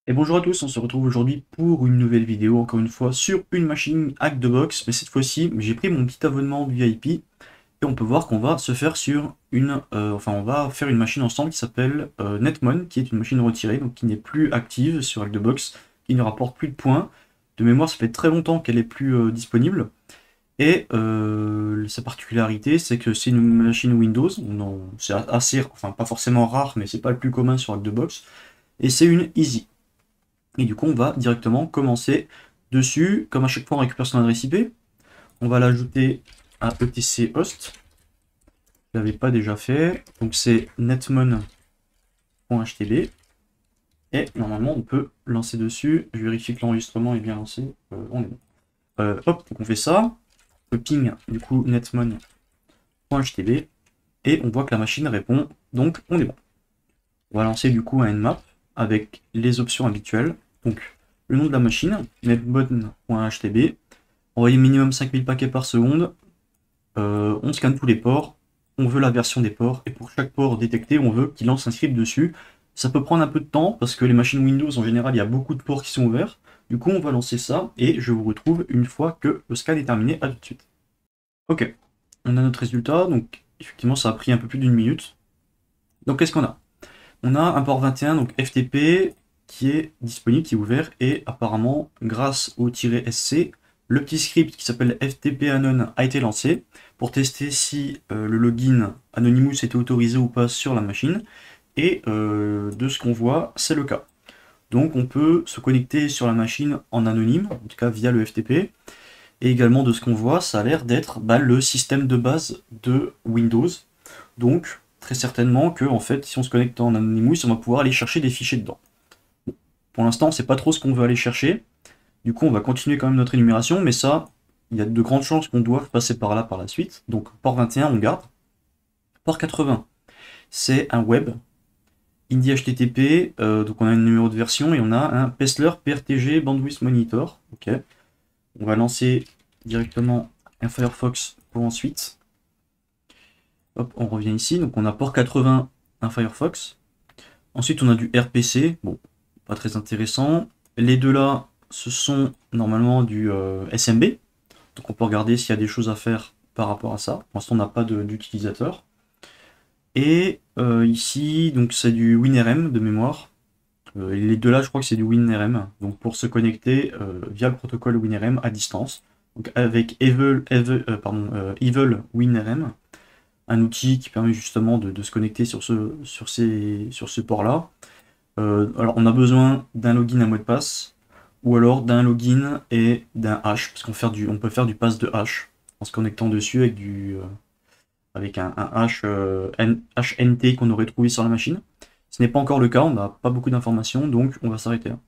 Et bonjour à tous, on se retrouve aujourd'hui pour une nouvelle vidéo, encore une fois, sur une machine Hack the Box, mais cette fois-ci, j'ai pris mon petit abonnement VIP, et on peut voir qu'on va se faire sur on va faire une machine ensemble qui s'appelle Netmon, qui est une machine retirée, donc qui n'est plus active sur Hack the Box, qui ne rapporte plus de points. De mémoire, ça fait très longtemps qu'elle est plus disponible, et sa particularité, c'est que c'est une machine Windows, c'est assez, enfin pas forcément rare, mais c'est pas le plus commun sur Hack the Box, et c'est une Easy. Et du coup, on va directement commencer dessus. Comme à chaque fois, on récupère son adresse IP. On va l'ajouter à etc host. Je ne l'avais pas déjà fait. Donc c'est netmon.htb. Et normalement, on peut lancer dessus. Je vérifie que l'enregistrement est bien lancé. On est bon. Hop, donc on fait ça. Le ping, du coup, netmon.htb. Et on voit que la machine répond. Donc, on est bon. On va lancer du coup un nmap avec les options habituelles. Donc, le nom de la machine, netmon.htb. Envoyer minimum 5000 paquets par seconde. On scanne tous les ports. On veut la version des ports. Et pour chaque port détecté, on veut qu'il lance un script dessus. Ça peut prendre un peu de temps parce que les machines Windows, en général, il y a beaucoup de ports qui sont ouverts. Du coup, on va lancer ça et je vous retrouve une fois que le scan est terminé. À tout de suite. Ok, on a notre résultat. Donc, effectivement, ça a pris un peu plus d'une minute. Donc, qu'est-ce qu'on a? On a un port 21, donc FTP, qui est disponible, qui est ouvert, et apparemment, grâce au "-sc", le petit script qui s'appelle FTP Anon a été lancé pour tester si le login Anonymous était autorisé ou pas sur la machine, et de ce qu'on voit, c'est le cas. Donc on peut se connecter sur la machine en anonyme, en tout cas via le FTP, et également de ce qu'on voit, ça a l'air d'être le système de base de Windows. Donc, très certainement que, en fait, si on se connecte en Anonymous, on va pouvoir aller chercher des fichiers dedans. Bon, pour l'instant, on ne sait pas trop ce qu'on veut aller chercher. Du coup, on va continuer quand même notre énumération, mais ça, il y a de grandes chances qu'on doive passer par là par la suite. Donc, port 21, on garde. Port 80, c'est un web. Indie HTTP, donc on a un numéro de version et on a un Pestler PRTG Bandwidth Monitor. Ok. On va lancer directement un Firefox pour ensuite. Hop, on revient ici. Donc on a port 80, un Firefox. Ensuite, on a du RPC. Bon, pas très intéressant. Les deux là, ce sont normalement du SMB. Donc on peut regarder s'il y a des choses à faire par rapport à ça. Pour l'instant, on n'a pas d'utilisateur. Et ici, donc c'est du WinRM de mémoire. Les deux là, je crois que c'est du WinRM. Donc pour se connecter via le protocole WinRM à distance. Donc avec Evil WinRM, un outil qui permet justement de se connecter sur ce port-là. Alors on a besoin d'un login, un mot de passe, ou alors d'un login et d'un hash, parce on peut faire du pass de hash en se connectant dessus avec un hash HNT qu'on aurait trouvé sur la machine. Ce n'est pas encore le cas, on n'a pas beaucoup d'informations, donc on va s'arrêter là.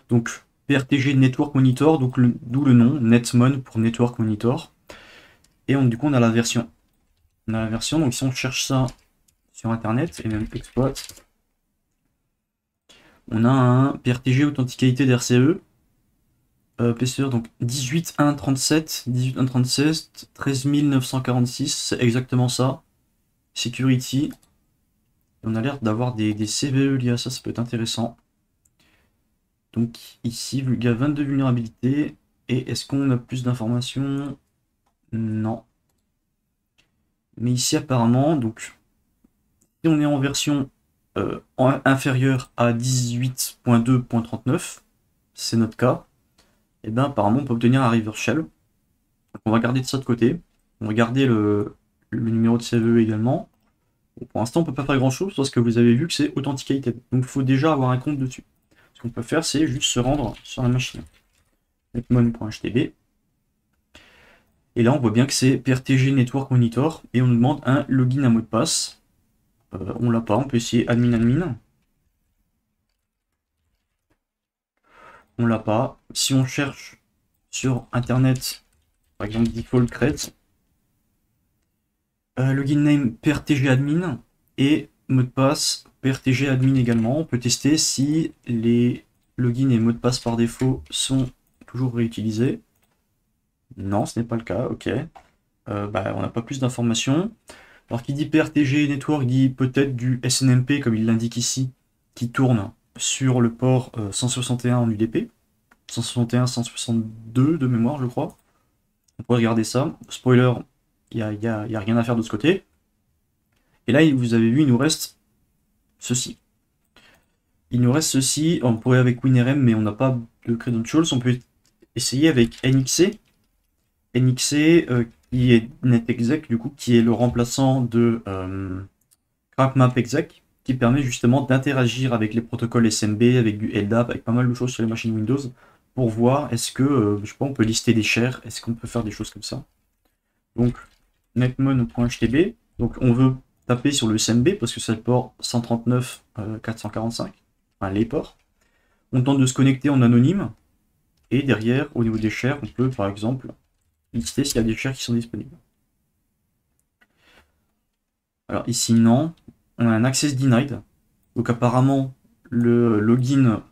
Donc PRTG Network Monitor, donc d'où le nom, Netmon pour Network Monitor. Et du coup on a la version. On a la version, donc si on cherche ça sur internet et même exploit, on a un PRTG Authenticité d'RCE, PCE, donc 18.1.37, 18.1.36, 13.946, c'est exactement ça. Security, on a l'air d'avoir des CVE liés à ça, ça peut être intéressant. Donc ici, il y a 22 vulnérabilités, et est-ce qu'on a plus d'informations? Non. Mais ici apparemment, donc si on est en version inférieure à 18.2.39, c'est notre cas, et bien apparemment on peut obtenir un reverse shell. Donc, on va garder ça de côté. On va garder le numéro de CVE également. Bon, pour l'instant on peut pas faire grand chose parce que vous avez vu que c'est authenticated. Donc il faut déjà avoir un compte dessus. Ce qu'on peut faire, c'est juste se rendre sur la machine. netmon.htb. Et là on voit bien que c'est PRTG Network Monitor et on nous demande un login, un mot de passe. On l'a pas, on peut essayer admin. On l'a pas. Si on cherche sur internet, par exemple default create, login name PRTG admin et mot de passe PRTG admin également. On peut tester si les logins et mots de passe par défaut sont toujours réutilisés. Non, ce n'est pas le cas, ok. On n'a pas plus d'informations. Alors qui dit PRTG Network dit peut-être du SNMP comme il l'indique ici, qui tourne sur le port 161 en UDP. 161, 162 de mémoire, je crois. On peut regarder ça. Spoiler, il n'y a rien à faire de ce côté. Et là, vous avez vu, il nous reste ceci. Il nous reste ceci. On pourrait avec WinRM, mais on n'a pas de credentials. On peut essayer avec NXC. NXC qui est NetExec, du coup, qui est le remplaçant de CrackMapExec, qui permet justement d'interagir avec les protocoles SMB, avec du LDAP, avec pas mal de choses sur les machines Windows, pour voir est-ce que, je sais pas, on peut lister des shares, est-ce qu'on peut faire des choses comme ça. Donc, netmon.htb, donc on veut taper sur le SMB, parce que c'est le port 139 445, enfin les ports. On tente de se connecter en anonyme, et derrière, au niveau des shares, on peut par exemple lister s'il y a des shares qui sont disponibles. Alors ici, non. On a un access denied. Donc apparemment, le login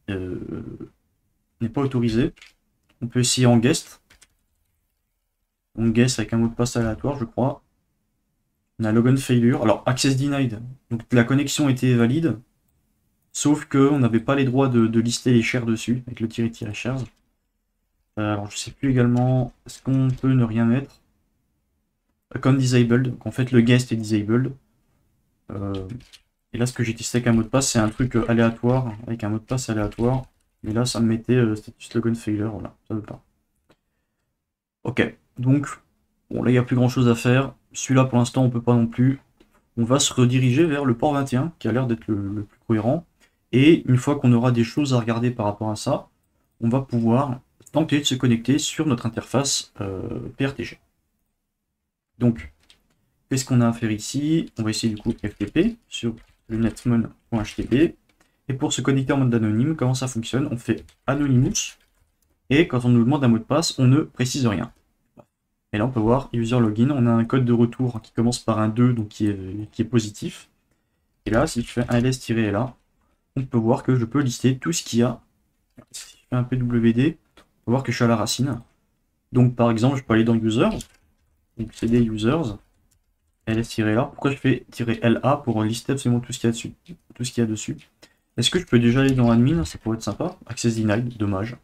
n'est pas autorisé. On peut essayer en guest. On guest avec un mot de passe aléatoire, je crois. On a logon failure. Alors, access denied. Donc la connexion était valide. Sauf qu'on n'avait pas les droits de lister les shares dessus, avec le tiré-shares. Alors, je sais plus également, est-ce qu'on peut ne rien mettre? Account disabled. Donc en fait, le guest est disabled. Et là, ce que j'ai testé avec un mot de passe, c'est un truc aléatoire, avec un mot de passe aléatoire. Mais là, ça me mettait status logon failure, voilà, ça veut pas. Ok, donc, bon, là, il n'y a plus grand chose à faire. Celui-là, pour l'instant, on peut pas non plus. On va se rediriger vers le port 21, qui a l'air d'être le plus cohérent. Et une fois qu'on aura des choses à regarder par rapport à ça, on va pouvoir tenter de se connecter sur notre interface PRTG. Donc, qu'est-ce qu'on a à faire ici? On va essayer du coup FTP sur le netmon.htb. Et pour se connecter en mode anonyme, comment ça fonctionne? On fait Anonymous. Et quand on nous demande un mot de passe, on ne précise rien. Et là, on peut voir User Login. On a un code de retour qui commence par un 2, donc qui est positif. Et là, si je fais un ls-la, on peut voir que je peux lister tout ce qu'il y a. Si je fais un pwd, on peut voir que je suis à la racine. Donc, par exemple, je peux aller dans Users. Donc, cd Users. ls-la. Pourquoi je fais -la pour lister absolument tout ce qu'il y a dessus, tout ce qu'il y a dessus. Est-ce que je peux déjà aller dans admin? Ça pourrait être sympa. Access denied, dommage.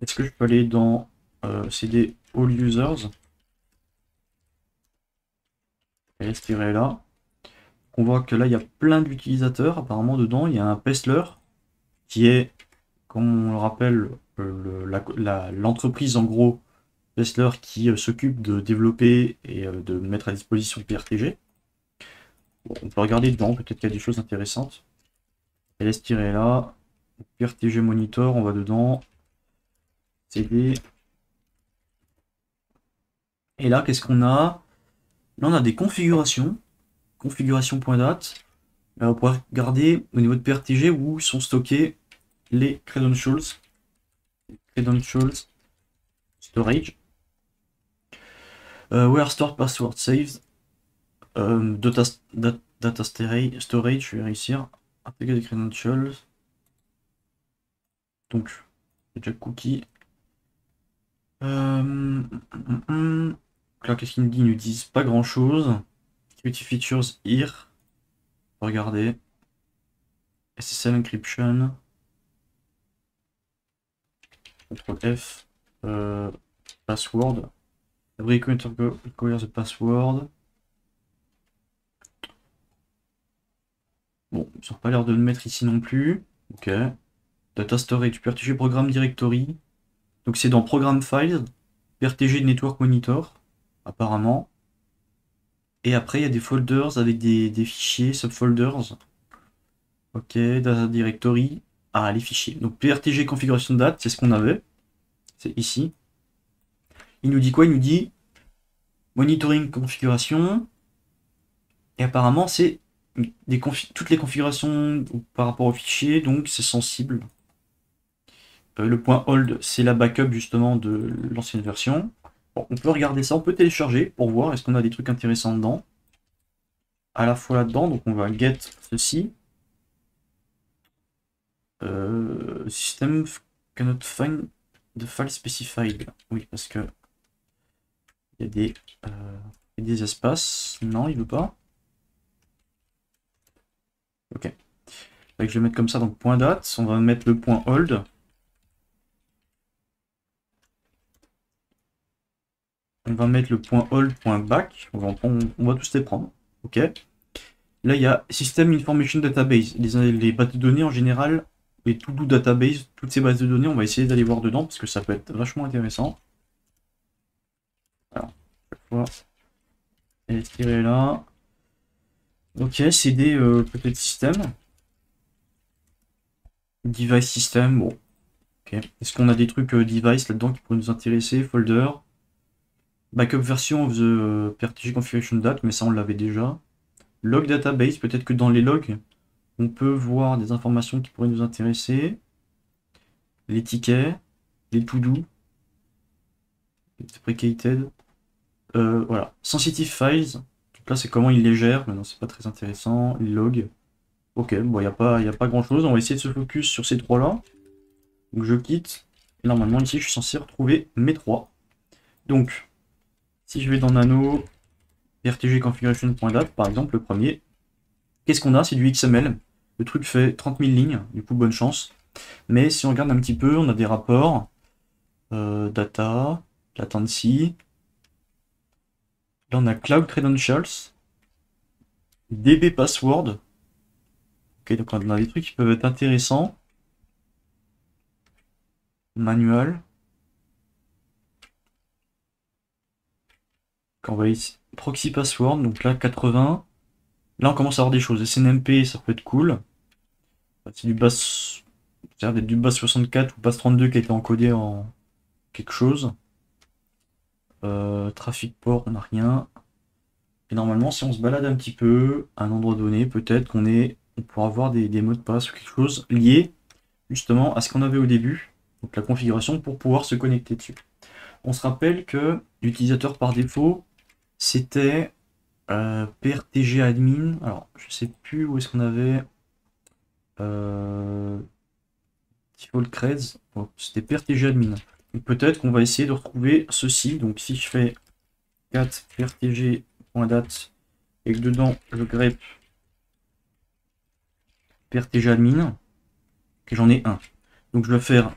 Est-ce que je peux aller dans cd all users? ls-la. On voit que là, il y a plein d'utilisateurs apparemment dedans. Il y a un Pestler qui est, comme on le rappelle, l'entreprise en gros Pestler qui s'occupe de développer et de mettre à disposition PRTG. Bon, on peut regarder dedans, peut-être qu'il y a des choses intéressantes. ls-la, PRTG monitor, on va dedans. CD. Et là, qu'est-ce qu'on a? Là, on a des configurations. Configuration.dat. Là, on pourra regarder au niveau de PRTG où sont stockés les credentials. Credentials storage. Where stored password saved. Data storage, je vais réussir. Intégrer des credentials. Donc, déjà cookie. Là, qu'est-ce qu'il nous dit? Ils nous disent pas grand chose. Security features here. Regardez. SSL encryption. CTRL F. Password. Every counter requires the password. Bon, ils n'ont pas l'air de le mettre ici non plus. Ok. Data storage, PRTG Program Directory. Donc c'est dans Program Files, PRTG Network Monitor, apparemment. Et après, il y a des folders avec des fichiers, subfolders. Ok, Data Directory. Ah, les fichiers. Donc PRTG configuration de date, c'est ce qu'on avait. C'est ici. Il nous dit quoi? Il nous dit monitoring configuration. Et apparemment, c'est toutes les configurations par rapport aux fichiers, donc c'est sensible. Le point hold, c'est la backup justement de l'ancienne version. Bon, on peut regarder ça, on peut télécharger pour voir est-ce qu'on a des trucs intéressants dedans. À la fois là-dedans, donc on va get ceci. System cannot find the file specified. Oui, parce que il y a des espaces. Non, il veut pas. Ok. Fait que je vais mettre comme ça, donc point date, on va mettre le point hold. On va mettre le point hold, point back, on va tous les prendre. Ok. Là, il y a System Information Database. Les bases de données en général, les To-Do Database, toutes ces bases de données, on va essayer d'aller voir dedans parce que ça peut être vachement intéressant. Alors, chaque fois, elle est tirée là. Ok, CD peut-être système. Device system, bon. Ok. Est-ce qu'on a des trucs device là-dedans qui pourraient nous intéresser? Folder. Backup version of the PRTG configuration date, mais ça on l'avait déjà. Log database, peut-être que dans les logs, on peut voir des informations qui pourraient nous intéresser. Les tickets, les to-do, les deprecated. Voilà. Sensitive files. Donc là, c'est comment il les gère. Mais non, c'est pas très intéressant. Les logs. Ok, bon, il n'y a pas grand-chose. On va essayer de se focus sur ces trois-là. Donc je quitte. Et normalement, ici, je suis censé retrouver mes trois. Donc, si je vais dans Nano, RTG configuration.dat, par exemple, le premier, qu'est-ce qu'on a? C'est du XML. Le truc fait 30 000 lignes, du coup, bonne chance. Mais si on regarde un petit peu, on a des rapports, data, latency. Là, on a Cloud Credentials, DB Password. Ok, donc on a des trucs qui peuvent être intéressants. Manual. On va ici, Proxy Password, donc là 80. Là on commence à avoir des choses. SNMP, ça peut être cool. C'est du bass. Ça a l'air d'être du bass 64 ou bass 32 qui a été encodé en quelque chose. Traffic port, on n'a rien. Et normalement, si on se balade un petit peu à un endroit donné, peut-être on pourra avoir des mots de passe ou quelque chose lié justement à ce qu'on avait au début, donc la configuration pour pouvoir se connecter dessus. On se rappelle que l'utilisateur par défaut, c'était PRTG admin. Alors, je sais plus où est-ce qu'on avait default creds. Bon, c'était PRTG admin. Donc peut-être qu'on va essayer de retrouver ceci. Donc si je fais 4 PRTG.date et que dedans je grep PRTG admin, que j'en ai un. Donc je vais faire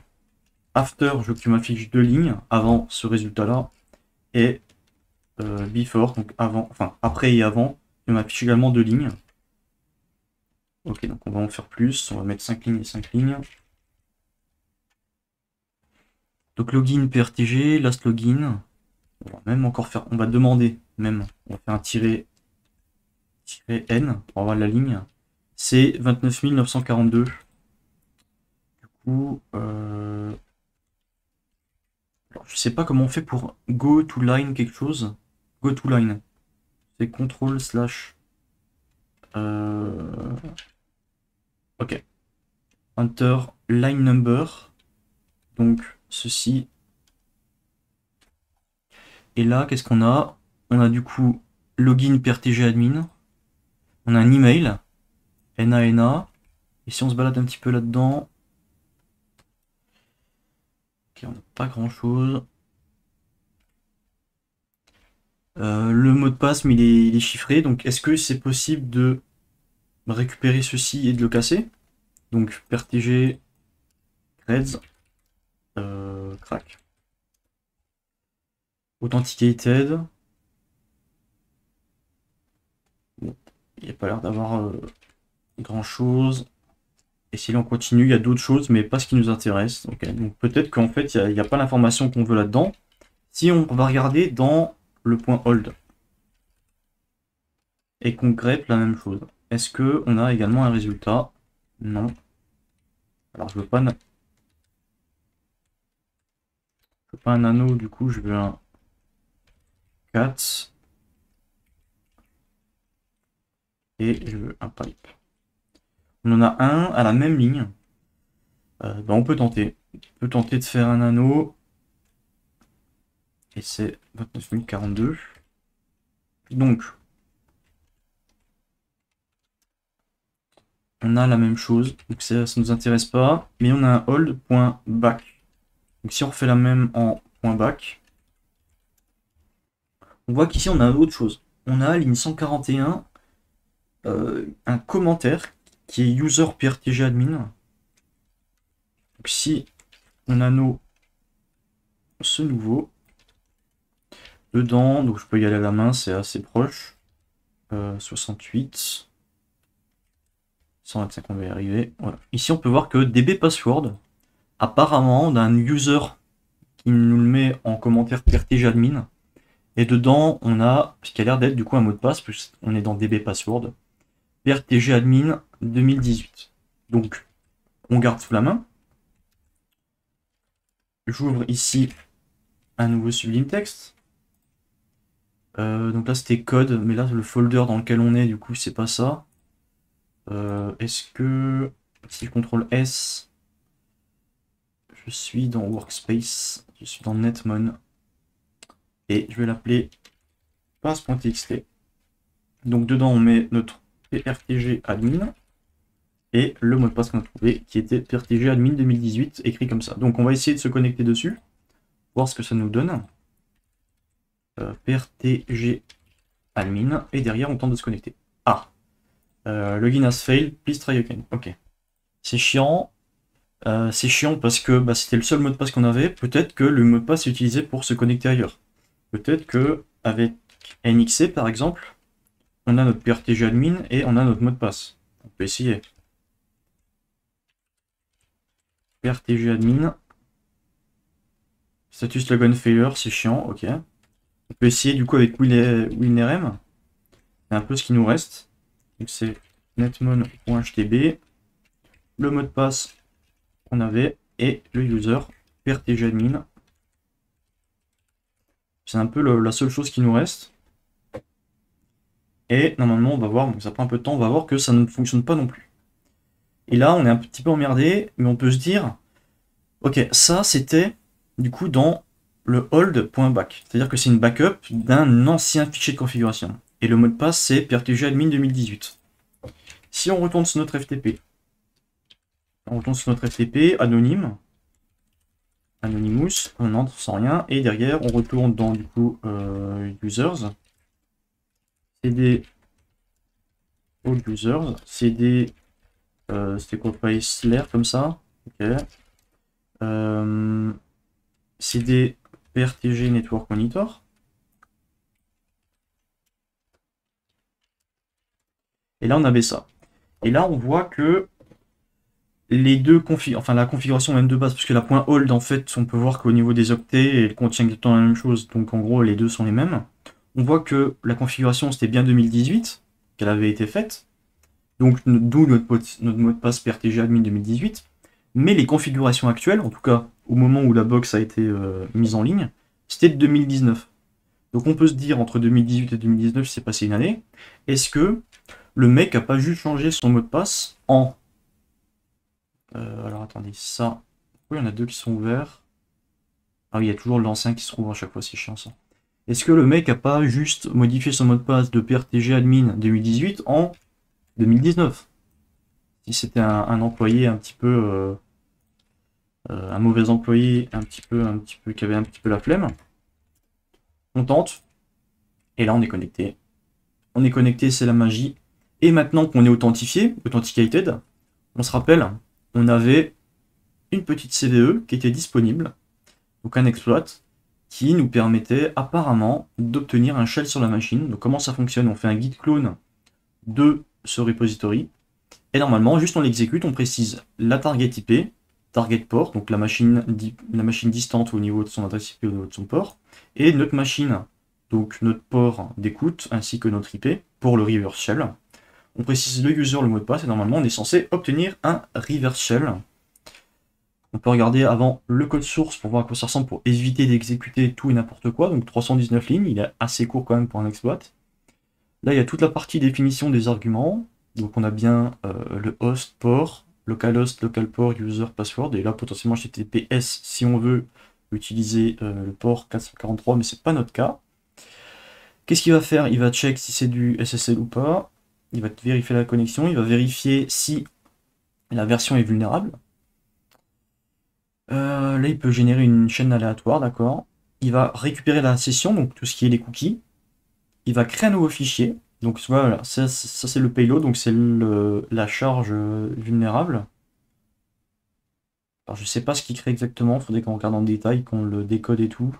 after, je veux que tu m'affiches deux lignes avant ce résultat-là, et before, donc avant, enfin après et avant, tu m'affiches également deux lignes. Ok, donc on va en faire plus, on va mettre 5 lignes et 5 lignes. Donc login PRTG, last login, on va même encore faire, on va demander même, on va faire un tiret N pour avoir la ligne. C'est 29 942. Du coup, alors, je sais pas comment on fait pour go to line quelque chose. Go to line. C'est contrôle slash. Ok. Enter line number. Donc ceci. Et là, qu'est-ce qu'on a? On a du coup login PRTG admin. On a un email. NANA. Et si on se balade un petit peu là-dedans. Ok, on n'a pas grand-chose. Le mot de passe, mais il est chiffré. Donc est-ce que c'est possible de récupérer ceci et de le casser? Donc PRTG creds crack. Authenticated. Bon, il n'y a pas l'air d'avoir grand chose. Et si l'on continue, il y a d'autres choses, mais pas ce qui nous intéresse. Okay. Donc peut-être qu'en fait, il n'y a pas l'information qu'on veut là-dedans. Si on va regarder dans le point hold et qu'on grep la même chose, est-ce qu'on a également un résultat? Non. Alors je veux pas un anneau, du coup je veux un 4 et je veux un pipe. On en a un à la même ligne. Ben on peut tenter. On peut tenter de faire un anneau. Et c'est 29 042. Donc, on a la même chose. Donc ça ne nous intéresse pas. Mais on a un hold.back. Donc si on refait la même en .back, on voit qu'ici on a autre chose. On a ligne 141, un commentaire qui est user PRTG admin. Donc si on a ce nouveau dedans, donc je peux y aller à la main, c'est assez proche. 68. 125, on va y arriver. Voilà. Ici, on peut voir que DB password, apparemment, on a un user qui nous le met en commentaire PRTG admin. Et dedans, on a ce qui a l'air d'être du coup un mot de passe, puisqu'on est dans DB password. PRTG admin 2018. Donc, on garde sous la main. J'ouvre ici un nouveau Sublime Text. Donc là, c'était code, mais là, le folder dans lequel on est, du coup, c'est pas ça. Est-ce que si je contrôle S, je suis dans Workspace, je suis dans Netmon, et je vais l'appeler pass.txt. Donc dedans, on met notre PRTG admin et le mot de passe qu'on a trouvé qui était PRTG admin 2018 écrit comme ça. Donc on va essayer de se connecter dessus, voir ce que ça nous donne. PRTG admin et derrière on tente de se connecter. Ah, login has failed, please try again. Ok, c'est chiant. C'est chiant parce que c'était le seul mot de passe qu'on avait. Peut-être que le mot de passe est utilisé pour se connecter ailleurs. Peut-être que avec NXC par exemple, on a notre PRTG admin et on a notre mot de passe. On peut essayer. PRTG admin. Status login failure, c'est chiant, ok. On peut essayer du coup avec WinRM. C'est un peu ce qui nous reste. Donc c'est netmon.htb. Le mot de passe qu'on avait et le user PRTG admin. C'est un peu la seule chose qui nous reste. Et normalement, on va voir, donc ça prend un peu de temps, on va voir que ça ne fonctionne pas non plus. Et là, on est un petit peu emmerdé, mais on peut se dire, ok, ça c'était du coup dans le hold.back. C'est-à-dire que c'est une backup d'un ancien fichier de configuration. Et le mot de passe, c'est PRTG admin 2018. Si on retourne sur notre FTP, anonyme, Anonymous, on entre sans rien, et derrière on retourne dans du coup users, cd all users, cd c'était quoi, pas slash comme ça, ok, cd prtg network monitor, et là on avait ça, et là on voit que les deux la configuration même de base, parce que la .hold en fait, on peut voir qu'au niveau des octets, elle contient exactement la même chose, donc en gros les deux sont les mêmes. On voit que la configuration c'était bien 2018, qu'elle avait été faite, donc d'où notre mot de passe PRTG admin 2018, mais les configurations actuelles, en tout cas au moment où la box a été mise en ligne, c'était de 2019. Donc on peut se dire entre 2018 et 2019, il s'est passé une année, est-ce que le mec a pas juste changé son mot de passe en alors attendez, ça. Oui, il y en a deux qui sont ouverts. Ah oui, il y a toujours l'ancien qui se trouve à chaque fois, c'est chiant ça. Est-ce que le mec a pas juste modifié son mot de passe de PRTG admin 2018 en 2019? Si c'était un employé un petit peu. Un mauvais employé, un petit peu, qui avait un petit peu la flemme. On tente. Et là, on est connecté. On est connecté, c'est la magie. Et maintenant qu'on est authentifié, authenticated, on se rappelle, on avait une petite CVE qui était disponible, donc un exploit, qui nous permettait apparemment d'obtenir un shell sur la machine. Donc comment ça fonctionne? On fait un git clone de ce repository, et normalement, juste on l'exécute, on précise la target IP, target port, donc la machine distante au niveau de son adresse IP, au niveau de son port, et notre machine, donc notre port d'écoute, ainsi que notre IP, pour le reverse shell. On précise le user, le mot de passe, et normalement on est censé obtenir un reverse shell. On peut regarder avant le code source pour voir à quoi ça ressemble pour éviter d'exécuter tout et n'importe quoi. Donc 319 lignes, il est assez court quand même pour un exploit. Là, il y a toute la partie définition des arguments. Donc on a bien le host, port, localhost, localport, user, password. Et là, potentiellement HTTPS si on veut utiliser le port 443, mais c'est pas notre cas. Qu'est-ce qu'il va faire? Il va check si c'est du SSL ou pas. Il va vérifier la connexion. Il va vérifier si la version est vulnérable. Là, il peut générer une chaîne aléatoire, d'accord. Il va récupérer la session, donc tout ce qui est les cookies. Il va créer un nouveau fichier. Donc voilà, ça c'est le payload, donc c'est la charge vulnérable. Alors je sais pas ce qu'il crée exactement, faudrait qu'on regarde en détail, qu'on le décode et tout.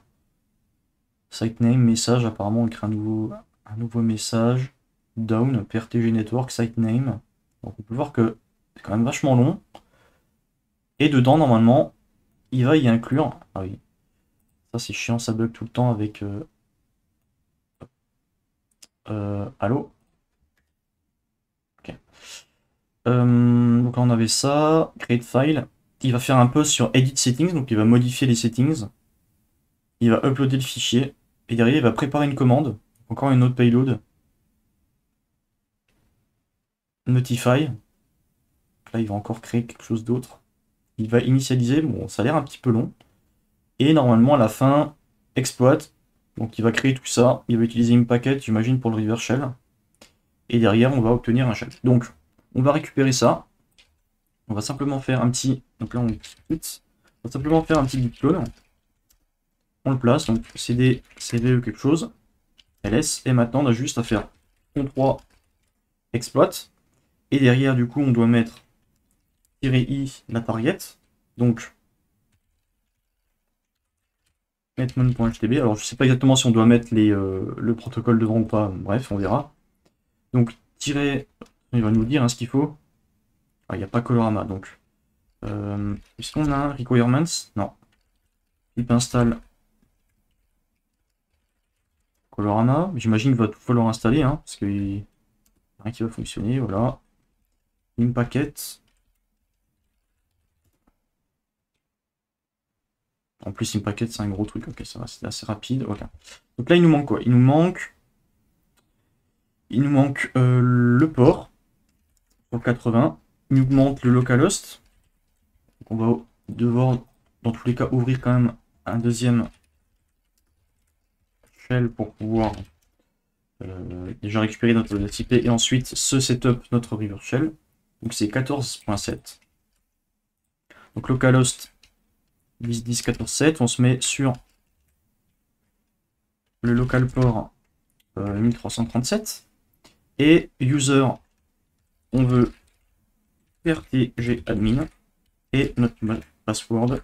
Site name, message, apparemment on crée un nouveau message. Down, PRTG network, site name. Donc on peut voir que c'est quand même vachement long. Et dedans, normalement, il va y inclure. Ah oui, ça c'est chiant, ça bug tout le temps avec. Allô? Ok. Donc là on avait ça, create file. Il va faire un post sur edit settings, donc il va modifier les settings. Il va uploader le fichier. Et derrière, il va préparer une commande. Encore une autre payload. Notify. Là, il va encore créer quelque chose d'autre. Il va initialiser. Bon, ça a l'air un petit peu long. Et normalement, à la fin, exploit. Donc, il va créer tout ça. Il va utiliser une paquet, j'imagine, pour le reverse shell. Et derrière, on va obtenir un shell. Donc, on va récupérer ça. On va simplement faire un petit. Donc là, on va simplement faire un petit git clone. On le place. Donc, cd, cve quelque chose. ls. Et maintenant, on a juste à faire ctrl exploit. Et derrière, du coup, on doit mettre -i la target. Donc, netmon.htb. Alors, je sais pas exactement si on doit mettre le protocole devant ou pas. Bref, on verra. Donc, il va nous dire hein, ce qu'il faut. Ah, il n'y a pas Colorama. Donc, est-ce qu'on a requirements? Non. Pip install Colorama. J'imagine qu'il va tout falloir installer, hein, parce qu'il n'y a rien qui va fonctionner. Voilà. Une paquette. En plus, une paquette, c'est un gros truc. Ok, ça va, c'est assez rapide. Ok. Donc là, il nous manque quoi? Il nous manque le port pour 80. Il nous manque le localhost. Donc on va devoir, dans tous les cas, ouvrir quand même un deuxième shell pour pouvoir déjà récupérer notre IP et ensuite se setup notre reverse shell. Donc c'est 14.7. Donc localhost 10.10.14.7. On se met sur le local port 1337. Et user, on veut PRTG admin et notre password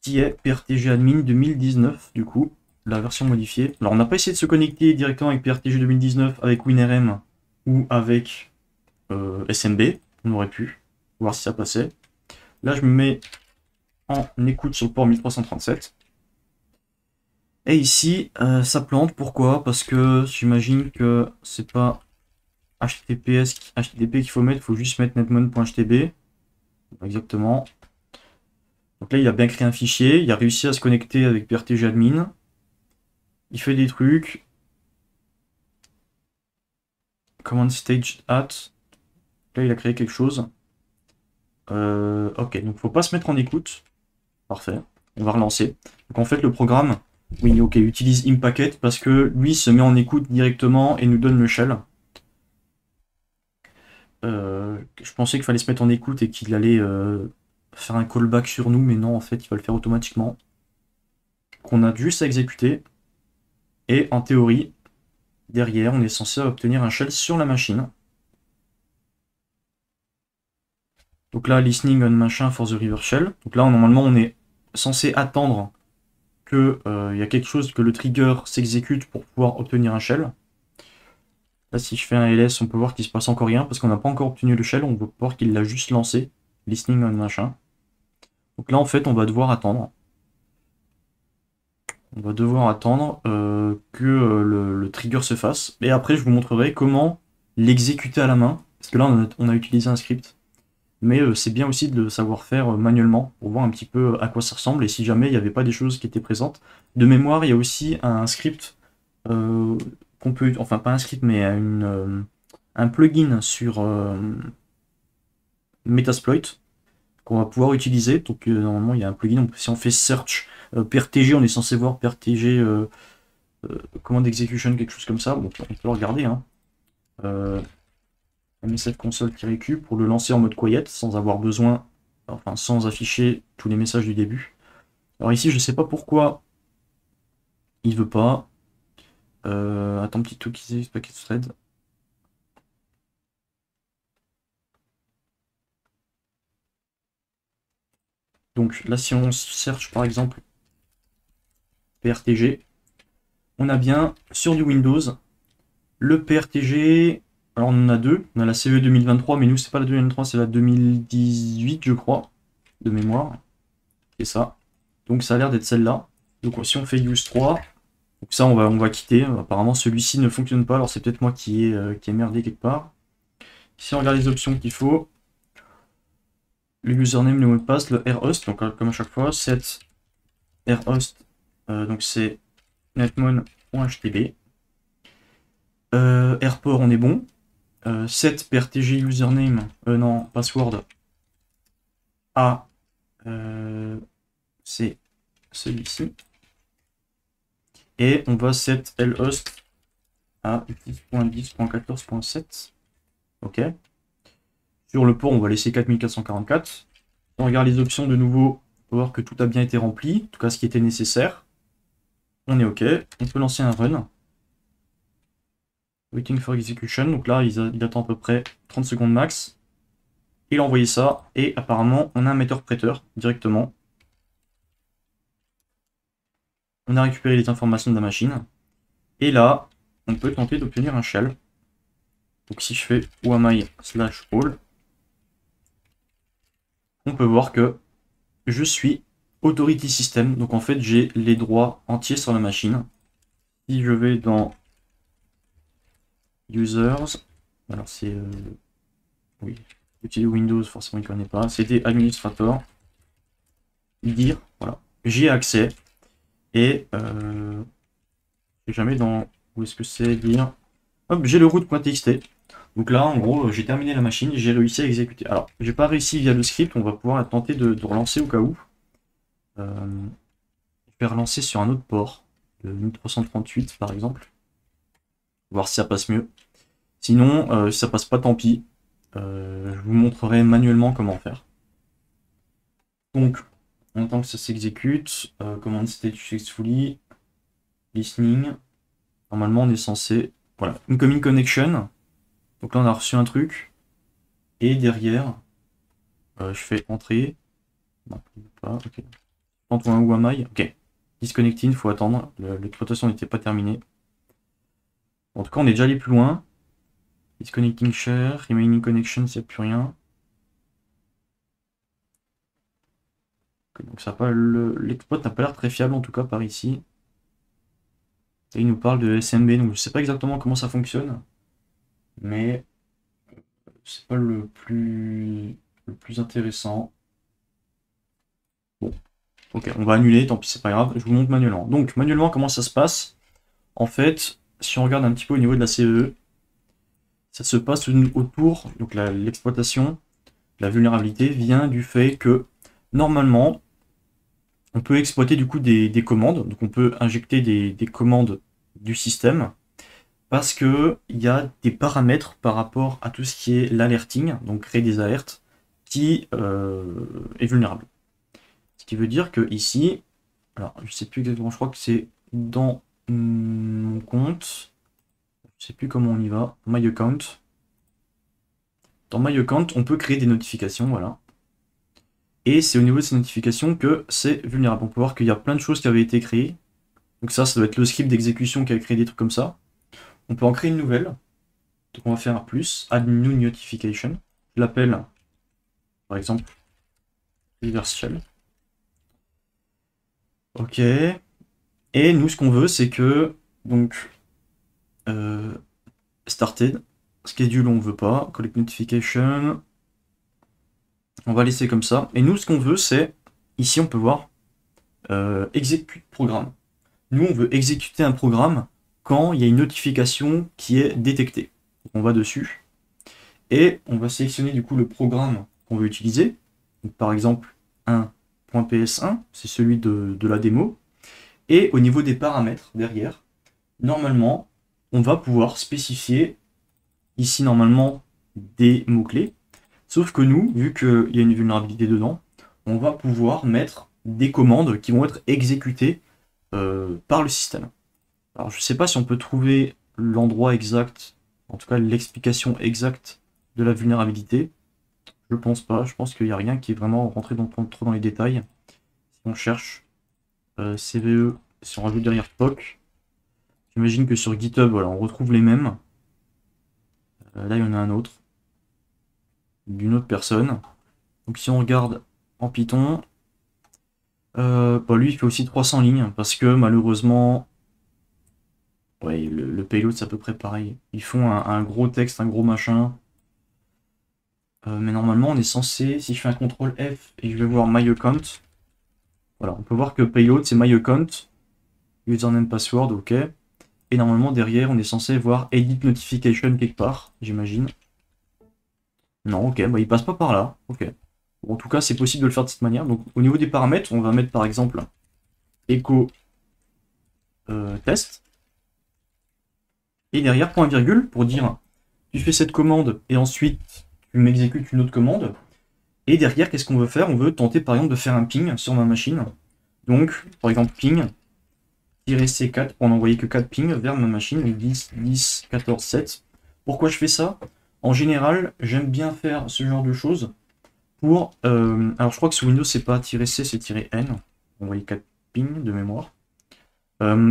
qui est PRTG admin 2019 du coup, la version modifiée. Alors on n'a pas essayé de se connecter directement avec PRTG 2019 avec WinRM ou avec SMB, on aurait pu voir si ça passait. Là je me mets en écoute sur le port 1337. Et ici ça plante, pourquoi? Parce que j'imagine que c'est pas HTTP qu'il faut mettre, il faut juste mettre netmon.htb. Exactement. Donc là, il a bien créé un fichier, il a réussi à se connecter avec PRTG admin. Il fait des trucs. Command stage at. Là, il a créé quelque chose. Ok, donc faut pas se mettre en écoute. Parfait. On va relancer. Donc en fait, le programme, oui, ok, utilise impacket parce que lui se met en écoute directement et nous donne le shell. Je pensais qu'il fallait se mettre en écoute et qu'il allait faire un callback sur nous, mais non, en fait, il va le faire automatiquement. Qu'on a juste à exécuter. Et en théorie, derrière, on est censé obtenir un shell sur la machine. Donc là, listening on machin for the reverse shell. Donc là, normalement, on est censé attendre qu'il y a quelque chose, que le trigger s'exécute pour pouvoir obtenir un shell. Là, si je fais un ls, on peut voir qu'il se passe encore rien parce qu'on n'a pas encore obtenu le shell. On peut voir qu'il l'a juste lancé. Listening on machin. Donc là, en fait, on va devoir attendre. On va devoir attendre que le trigger se fasse. Et après, je vous montrerai comment l'exécuter à la main. Parce que là, on a utilisé un script. Mais c'est bien aussi de le savoir faire manuellement pour voir un petit peu à quoi ça ressemble et si jamais il n'y avait pas des choses qui étaient présentes. De mémoire, il y a aussi un script qu'on peut, enfin pas un script, mais un plugin sur Metasploit qu'on va pouvoir utiliser. Donc normalement, il y a un plugin, si on fait search PRTG, on est censé voir PRTG command execution, quelque chose comme ça. Bon, on peut le regarder. Hein. MSF console-q pour le lancer en mode quiet sans avoir besoin, enfin sans afficher tous les messages du début. Alors ici, je sais pas pourquoi il veut pas. Attends, petit tout qui c'est paquet thread. Donc là, si on cherche par exemple PRTG, on a bien sur du Windows le PRTG. Alors on en a deux. On a la CE 2023, mais nous c'est pas la 2023, c'est la 2018, je crois, de mémoire. C'est ça. Donc ça a l'air d'être celle-là. Donc si on fait use 3, donc ça on va quitter. Apparemment celui-ci ne fonctionne pas, alors c'est peut-être moi qui ai merdé quelque part. Si on regarde les options qu'il faut, le username, le mot de passe, le rhost, donc comme à chaque fois, set rhost, donc c'est netmon.htb. Airport, on est bon. Set prtg username, non, password à, c'est celui-ci. Et on va set lhost à 10.10.14.7. Ok. Sur le port, on va laisser 4444. Si on regarde les options de nouveau, on va voir que tout a bien été rempli, en tout cas ce qui était nécessaire. On est ok. On peut lancer un run. Waiting for execution. Donc là, il attend à peu près 30 secondes max. Il a envoyé ça. Et apparemment, on a un metteur-prêteur directement. On a récupéré les informations de la machine. Et là, on peut tenter d'obtenir un shell. Donc si je fais wami/all, on peut voir que je suis authority system. Donc en fait, j'ai les droits entiers sur la machine. Si je vais dans users, alors c'est oui, utiliser Windows, forcément il ne connaît pas. C'était administrator. Dire, voilà, j'y ai accès. Et jamais dans où est-ce que c'est dire. Hop, j'ai le root.txt. Donc là, en gros, j'ai terminé la machine, j'ai réussi à exécuter. Alors, j'ai pas réussi via le script, on va pouvoir tenter de relancer au cas où. Je vais relancer sur un autre port, le 1338 par exemple. Voir si ça passe mieux. Sinon, si ça passe pas, tant pis. Je vous montrerai manuellement comment faire. Donc, en tant que ça s'exécute, command state successfully, listening. Normalement, on est censé. Voilà, incoming connection. Donc là, on a reçu un truc. Et derrière, je fais entrer. Non, pas. Ok. Entre un UAMI. Ok. Disconnecting, il faut attendre. L'exploitation n'était pas terminée. En tout cas, on est déjà allé plus loin. Disconnecting share, remaining connection, s'il n'y a plus rien. Okay, donc ça pas l'exploit n'a pas l'air très fiable en tout cas par ici. Et il nous parle de SMB, donc je sais pas exactement comment ça fonctionne, mais c'est pas le plus intéressant. Bon, ok, on va annuler, tant pis, c'est pas grave, je vous montre manuellement. Donc manuellement, comment ça se passe? En fait, si on regarde un petit peu au niveau de la CVE, ça se passe autour, donc l'exploitation, la vulnérabilité vient du fait que normalement, on peut exploiter du coup des commandes, donc on peut injecter des commandes du système parce que il y a des paramètres par rapport à tout ce qui est l'alerting, donc créer des alertes, qui est vulnérable. Ce qui veut dire que ici, alors je sais plus exactement, je crois que c'est dans mon compte, je sais plus comment on y va, My Account. Dans My Account, on peut créer des notifications, voilà. Et c'est au niveau de ces notifications que c'est vulnérable. On peut voir qu'il y a plein de choses qui avaient été créées. Donc ça doit être le script d'exécution qui a créé des trucs comme ça. On peut en créer une nouvelle. Donc on va faire un plus, add new notification. Je l'appelle, par exemple, reverse shell. Ok. Et nous, ce qu'on veut, c'est que, donc, started, schedule, on veut pas, collect notification, on va laisser comme ça. Et nous, ce qu'on veut, c'est, ici, on peut voir, execute programme. Nous, on veut exécuter un programme quand il y a une notification qui est détectée. Donc, on va dessus et on va sélectionner du coup le programme qu'on veut utiliser. Donc, par exemple, 1.ps1, c'est celui de la démo. Et au niveau des paramètres derrière, normalement, on va pouvoir spécifier ici normalement des mots-clés. Sauf que nous, vu qu'il y a une vulnérabilité dedans, on va pouvoir mettre des commandes qui vont être exécutées par le système. Alors je sais pas si on peut trouver l'endroit exact, en tout cas l'explication exacte de la vulnérabilité. Je pense pas, je pense qu'il n'y a rien qui est vraiment rentré trop dans les détails. Si on cherche CVE, si on rajoute derrière POC, j'imagine que sur GitHub, voilà, on retrouve les mêmes. Là il y en a un autre, d'une autre personne. Donc si on regarde en Python, bah, lui il fait aussi 300 lignes, parce que malheureusement, ouais, le payload c'est à peu près pareil. Ils font un gros texte, un gros machin. Mais normalement on est censé, si je fais un CTRL F et je vais voir my account, voilà, on peut voir que payload c'est my account, username password, ok. Et normalement derrière on est censé voir edit notification quelque part, j'imagine. Non, ok, bah il passe pas par là, ok. Bon, en tout cas c'est possible de le faire de cette manière. Donc au niveau des paramètres, on va mettre par exemple echo test. Et derrière point virgule pour dire tu fais cette commande et ensuite tu m'exécutes une autre commande. Et derrière, qu'est-ce qu'on veut faire? On veut tenter par exemple de faire un ping sur ma machine. Donc, par exemple, ping-c4 pour n'envoyer que 4 pings vers ma machine, donc 10, 10, 14, 7. Pourquoi je fais ça? En général, j'aime bien faire ce genre de choses pour... alors, je crois que sous Windows, c'est pas "-c", c'est "-n". Envoyer 4 pings de mémoire.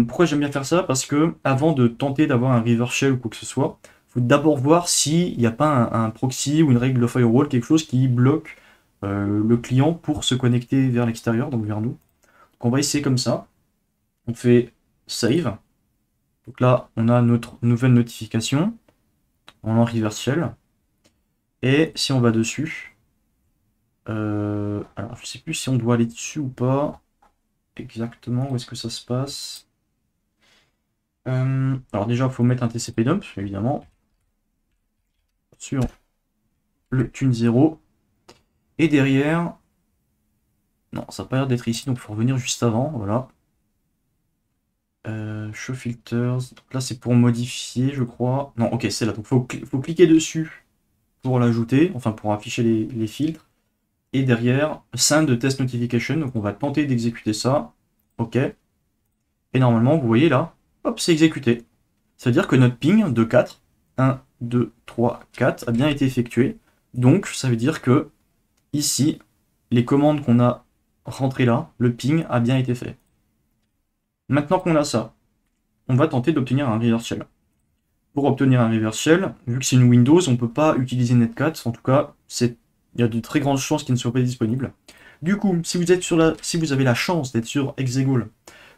Pourquoi j'aime bien faire ça? Parce que avant de tenter d'avoir un reverse shell ou quoi que ce soit, il faut d'abord voir s'il n'y a pas un proxy ou une règle de firewall, quelque chose qui bloque le client pour se connecter vers l'extérieur, donc vers nous. Donc on va essayer comme ça. On fait save. Donc là, on a notre nouvelle notification. On a reverse shell. Et si on va dessus, alors je sais plus si on doit aller dessus ou pas. Exactement, où est-ce que ça se passe? Alors déjà, il faut mettre un TCP dump, évidemment, sur le tune 0. Et derrière, non, ça n'a pas l'air d'être ici, donc il faut revenir juste avant, voilà. Show filters, donc là c'est pour modifier, je crois. Non, ok, c'est là, donc faut cliquer dessus pour l'ajouter, enfin pour afficher les filtres. Et derrière, send test notification, donc on va tenter d'exécuter ça. Ok. Et normalement, vous voyez là, hop, c'est exécuté. Ça veut dire que notre ping de 4, 1, 2, 3, 4 a bien été effectué. Donc ça veut dire que ici, les commandes qu'on a rentrées là, le ping a bien été fait. Maintenant qu'on a ça, on va tenter d'obtenir un reverse shell. Pour obtenir un reverse shell, vu que c'est une Windows, on ne peut pas utiliser Netcat. En tout cas, il y a de très grandes chances qu'il ne soit pas disponible. Du coup, si vous avez la chance d'être sur Exegol,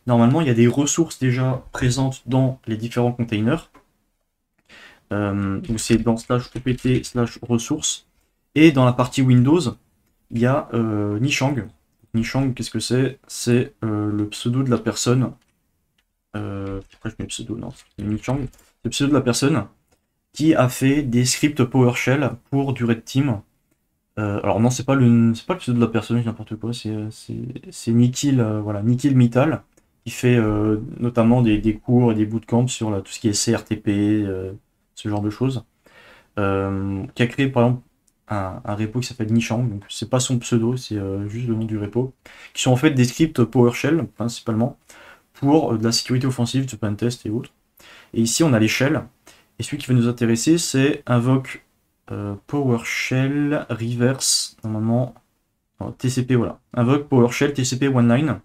normalement, il y a des ressources déjà présentes dans les différents containers. Donc c'est dans /opt/ressources. Et dans la partie Windows, il y a Nishang. Nishang, qu'est-ce que c'est? C'est le pseudo de la personne. Pourquoi je mets pseudo? Non, c'est Nishang. C'est le pseudo de la personne qui a fait des scripts PowerShell pour du Red Team. Alors non, c'est pas le pseudo de la personne, n'importe quoi, c'est Nikhil, voilà, Nikhil Mittal, qui fait notamment des cours et des bootcamps sur tout ce qui est CRTP, ce genre de choses. Qui a créé par exemple un repo qui s'appelle Nishang, donc c'est pas son pseudo, c'est juste le nom du repo, qui sont en fait des scripts PowerShell principalement pour de la sécurité offensive, du pentest et autres. Et ici on a les shells, et celui qui va nous intéresser c'est invoke PowerShell reverse, normalement TCP, voilà, invoke PowerShell TCP one-line.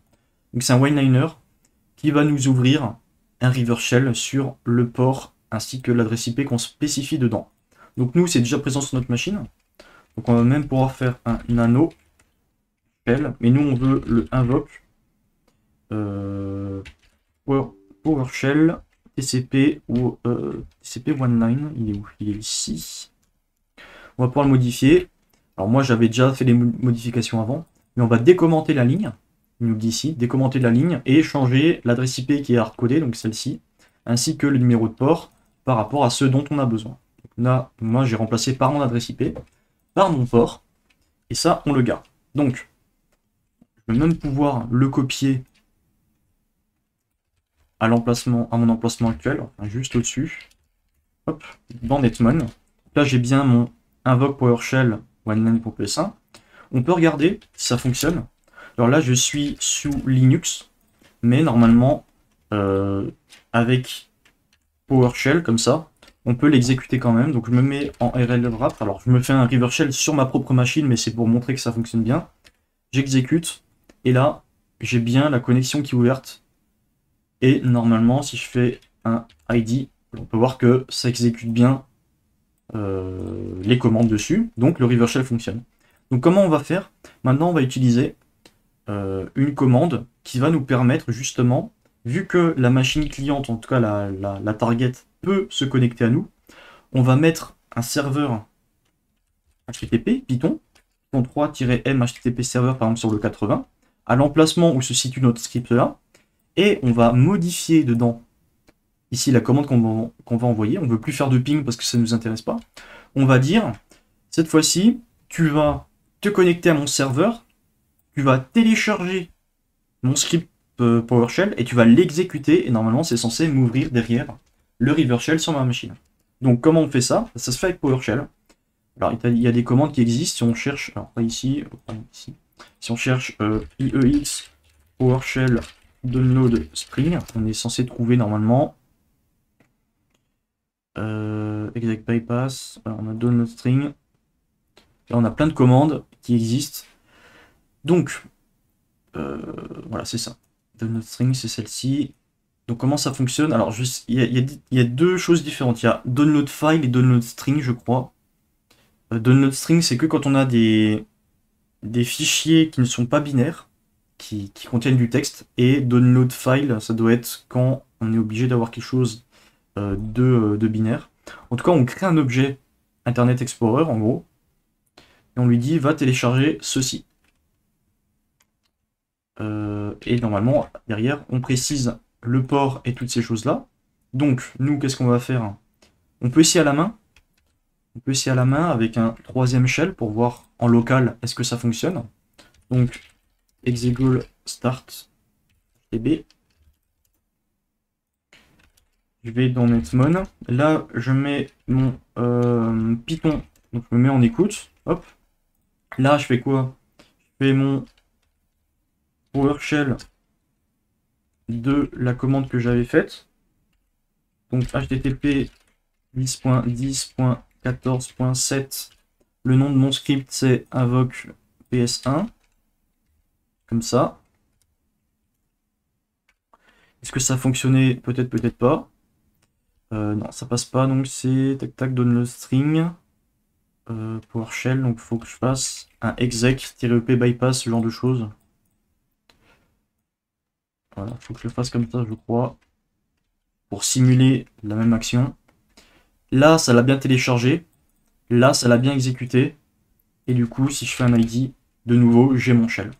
Donc c'est un one-liner qui va nous ouvrir un reverse shell sur le port ainsi que l'adresse IP qu'on spécifie dedans. Donc nous c'est déjà présent sur notre machine, donc on va même pouvoir faire un nano shell, mais nous on veut le invoke PowerShell TCP ou TCP one-line. Il est où? Il est ici. On va pouvoir le modifier. Alors moi j'avais déjà fait les modifications avant, mais on va décommenter la ligne. Il nous dit ici, décommenter la ligne et changer l'adresse IP qui est hardcodée, donc celle-ci, ainsi que le numéro de port par rapport à ce dont on a besoin. Donc là, moi j'ai remplacé par mon adresse IP, par mon port, et ça on le garde. Donc, je vais même pouvoir le copier à mon emplacement actuel, enfin, juste au-dessus. Hop, dans Netmon. Là j'ai bien mon invoke PowerShell one-line.ps1. On peut regarder si ça fonctionne. Alors là je suis sous Linux, mais normalement avec PowerShell, comme ça, on peut l'exécuter quand même. Donc je me mets en RLWrap. Alors je me fais un reverse shell sur ma propre machine, mais c'est pour montrer que ça fonctionne bien. J'exécute, et là, j'ai bien la connexion qui est ouverte. Et normalement, si je fais un ID, on peut voir que ça exécute bien les commandes dessus. Donc le reverse shell fonctionne. Donc comment on va faire? Maintenant, on va utiliser une commande qui va nous permettre justement, vu que la machine cliente, en tout cas la target, peut se connecter à nous, on va mettre un serveur HTTP, Python 3-m HTTP serveur par exemple sur le 80, à l'emplacement où se situe notre script là, et on va modifier dedans, ici la commande qu'on va envoyer, on ne veut plus faire de ping parce que ça ne nous intéresse pas, on va dire, cette fois-ci, tu vas te connecter à mon serveur, tu vas télécharger mon script PowerShell et tu vas l'exécuter et normalement c'est censé m'ouvrir derrière le reverse shell sur ma machine. Donc comment on fait ça? Ça se fait avec PowerShell. Alors il y a des commandes qui existent si on cherche, alors pas ici, si on cherche IEX PowerShell download string, on est censé trouver normalement exec bypass, alors on a download string, là on a plein de commandes qui existent. Donc voilà, c'est ça. Download string, c'est celle-ci. Donc comment ça fonctionne? Alors il y a deux choses différentes. Il y a download file et download string, je crois. Download string, c'est que quand on a des fichiers qui ne sont pas binaires, qui contiennent du texte. Et download file, ça doit être quand on est obligé d'avoir quelque chose de binaire. En tout cas, on crée un objet Internet Explorer, en gros. Et on lui dit, va télécharger ceci. Et normalement, derrière, on précise le port et toutes ces choses-là. Donc, nous, qu'est-ce qu'on va faire? On peut essayer à la main. On peut essayer à la main avec un troisième shell pour voir en local est-ce que ça fonctionne. Donc, execute start db. Je vais dans netmon. Là, je mets mon Python. Donc, je me mets en écoute. Hop. Là, je fais quoi? Je fais mon PowerShell de la commande que j'avais faite. Donc http 10.10.14.7. Le nom de mon script, c'est invoke ps1. Comme ça. Est-ce que ça a fonctionné? Peut-être, peut-être pas. Non, ça passe pas. Donc c'est tac tac download string. PowerShell. Donc il faut que je fasse un exec-ep bypass, ce genre de choses. Voilà, il faut que je le fasse comme ça, je crois. Pour simuler la même action. Là, ça l'a bien téléchargé. Là, ça l'a bien exécuté. Et du coup, si je fais un ID, de nouveau, j'ai mon shell.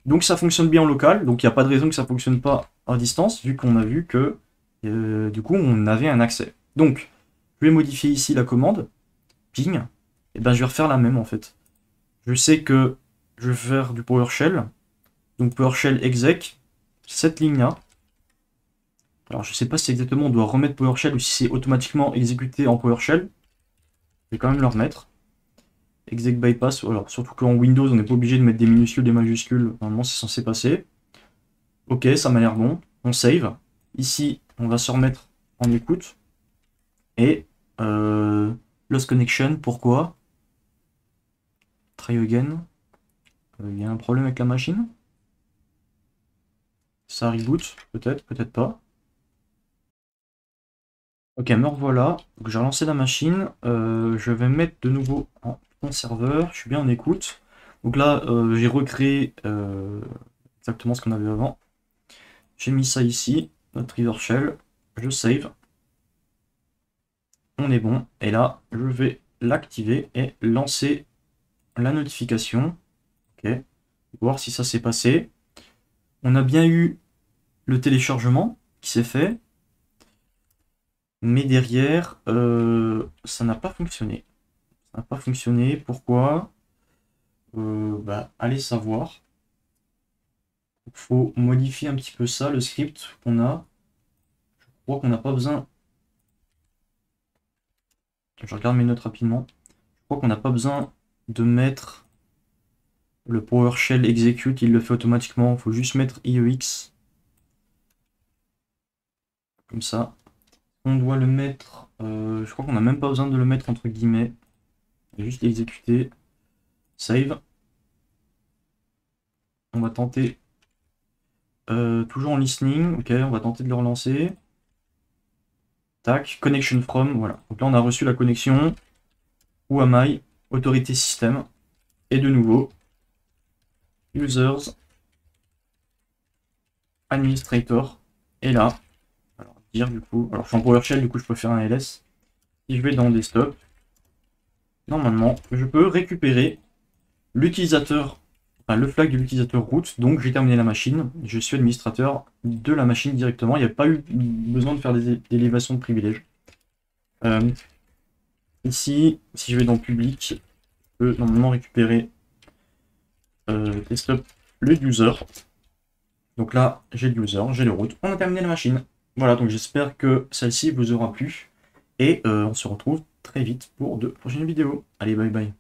Donc ça fonctionne bien en local. Donc il n'y a pas de raison que ça ne fonctionne pas à distance, vu qu'on a vu que du coup, on avait un accès. Donc, je vais modifier ici la commande. Ping. Et ben, je vais refaire la même en fait. Je sais que je vais faire du PowerShell. Donc PowerShell exec. Cette ligne-là. Alors je sais pas si exactement on doit remettre PowerShell ou si c'est automatiquement exécuté en PowerShell. Je vais quand même le remettre. Exec bypass, alors surtout qu'en Windows on n'est pas obligé de mettre des minuscules, des majuscules, normalement c'est censé passer. Ok, ça m'a l'air bon, on save. Ici on va se remettre en écoute. Et lost connection, pourquoi? Try again. Il y a un problème avec la machine? Ça reboot, peut-être, peut-être pas. Ok, me revoilà. Donc j'ai relancé la machine. Je vais mettre de nouveau en serveur. Je suis bien en écoute. Donc là, j'ai recréé exactement ce qu'on avait avant. J'ai mis ça ici, notre reverse shell. Je save. On est bon. Et là, je vais l'activer et lancer la notification. Ok. Voir si ça s'est passé. On a bien eu le téléchargement qui s'est fait. Mais derrière, ça n'a pas fonctionné. Ça n'a pas fonctionné. Pourquoi? Allez savoir. Il faut modifier un petit peu ça, le script qu'on a. Je crois qu'on n'a pas besoin. Je regarde mes notes rapidement. Je crois qu'on n'a pas besoin de mettre le PowerShell execute, il le fait automatiquement. Il faut juste mettre IEX. comme ça. On doit le mettre, je crois qu'on n'a même pas besoin de le mettre entre guillemets. On va juste l'exécuter. Save. On va tenter, toujours en listening, ok, on va tenter de le relancer. Tac, connection from, voilà. Donc là on a reçu la connexion. Où am I? Autorité système. Et de nouveau, users, administrator. Et là, alors dire du coup, alors je suis en PowerShell, du coup je peux faire un ls. Si je vais dans desktop, normalement je peux récupérer l'utilisateur, enfin le flag de l'utilisateur root. Donc j'ai terminé la machine, je suis administrateur de la machine directement. Il n'y a pas eu besoin de faire des élévations de privilèges. Ici, si je vais dans public, je peux normalement récupérer desktop le user. Donc là, j'ai le user, j'ai le root. On a terminé la machine. Voilà, donc j'espère que celle-ci vous aura plu. Et on se retrouve très vite pour de prochaines vidéos. Allez, bye bye.